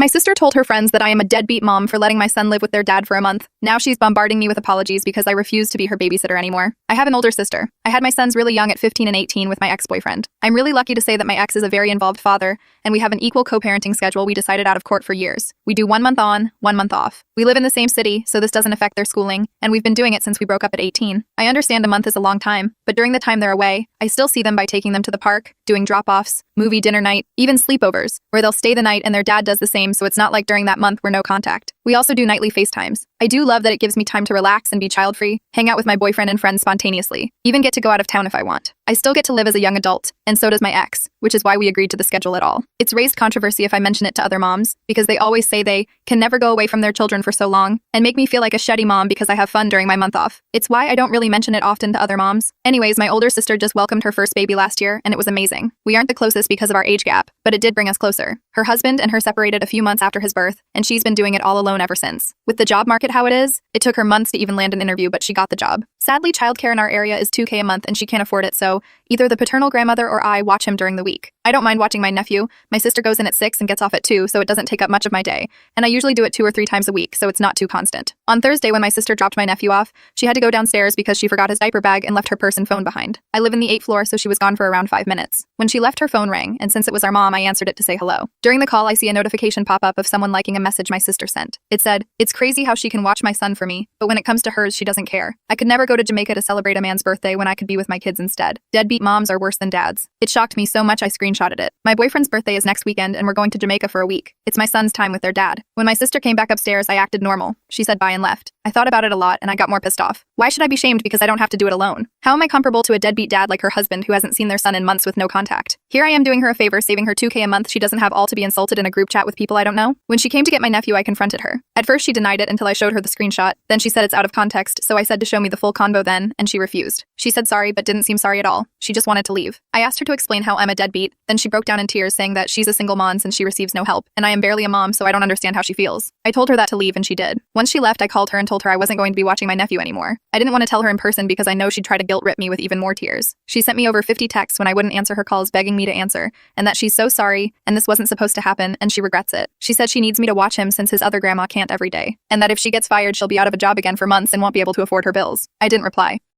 My sister told her friends that I am a deadbeat mom for letting my son live with their dad for a month. Now she's bombarding me with apologies because I refuse to be her babysitter anymore. I have an older sister. I had my sons really young at 15 and 18 with my ex-boyfriend. I'm really lucky to say that my ex is a very involved father, and we have an equal co-parenting schedule we decided out of court for years. We do 1 month on, 1 month off. We live in the same city, so this doesn't affect their schooling, and we've been doing it since we broke up at 18. I understand a month is a long time, but during the time they're away, I still see them by taking them to the park, doing drop-offs, movie dinner night, even sleepovers, where they'll stay the night and their dad does the same, so it's not like during that month we're no contact. We also do nightly FaceTimes. I do love that it gives me time to relax and be child-free, hang out with my boyfriend and friends spontaneously, even get to go out of town if I want. I still get to live as a young adult, and so does my ex, which is why we agreed to the schedule at all. It's raised controversy if I mention it to other moms, because they always say they can never go away from their children for so long, and make me feel like a shitty mom because I have fun during my month off. It's why I don't really mention it often to other moms. Anyways, my older sister just welcomed her first baby last year, and it was amazing. We aren't the closest because of our age gap, but it did bring us closer. Her husband and her separated a few months after his birth, and she's been doing it all alone ever since. With the job market how it is, it took her months to even land an interview, but she got the job. Sadly, childcare in our area is $2K a month and she can't afford it, so either the paternal grandmother or I watch him during the week. I don't mind watching my nephew. My sister goes in at 6 and gets off at 2, so it doesn't take up much of my day. And I usually do it 2 or 3 times a week, so it's not too constant. On Thursday, when my sister dropped my nephew off, she had to go downstairs because she forgot his diaper bag and left her purse and phone behind. I live in the 8th floor, so she was gone for around 5 minutes. When she left, her phone rang, and since it was our mom, I answered it to say hello. During the call, I see a notification pop up of someone liking a message my sister sent. It said, "It's crazy how she can watch my son for me, but when it comes to hers, she doesn't care. I could never go to Jamaica to celebrate a man's birthday when I could be with my kids instead. Deadbeat moms are worse than dads." It shocked me so much I screenshotted it. My boyfriend's birthday is next weekend and we're going to Jamaica for a week. It's my son's time with their dad. When my sister came back upstairs, I acted normal. She said bye and left. I thought about it a lot and I got more pissed off. Why should I be shamed because I don't have to do it alone? How am I comparable to a deadbeat dad like her husband who hasn't seen their son in months with no contact? Here I am doing her a favor, saving her $2K a month she doesn't have all to be insulted in a group chat with people I don't know. When she came to get my nephew, I confronted her. At first she denied it until I showed her the screenshot. Then she said it's out of context, so I said to show me the full convo then, and she refused. She said sorry but didn't seem sorry at all. She just wanted to leave. I asked her to explain how I'm a deadbeat, then she broke down in tears saying that she's a single mom since she receives no help, and I am barely a mom so I don't understand how she feels. I told her that to leave and she did. Once she left, I called her and told her I wasn't going to be watching my nephew anymore. I didn't want to tell her in person because I know she'd try to guilt-trip me with even more tears. She sent me over 50 texts when I wouldn't answer her calls begging me to answer, and that she's so sorry, and this wasn't supposed to happen, and she regrets it. She said she needs me to watch him since his other grandma can't every day, and that if she gets fired, she'll be out of a job again for months and won't be able to afford her bills. I didn't reply.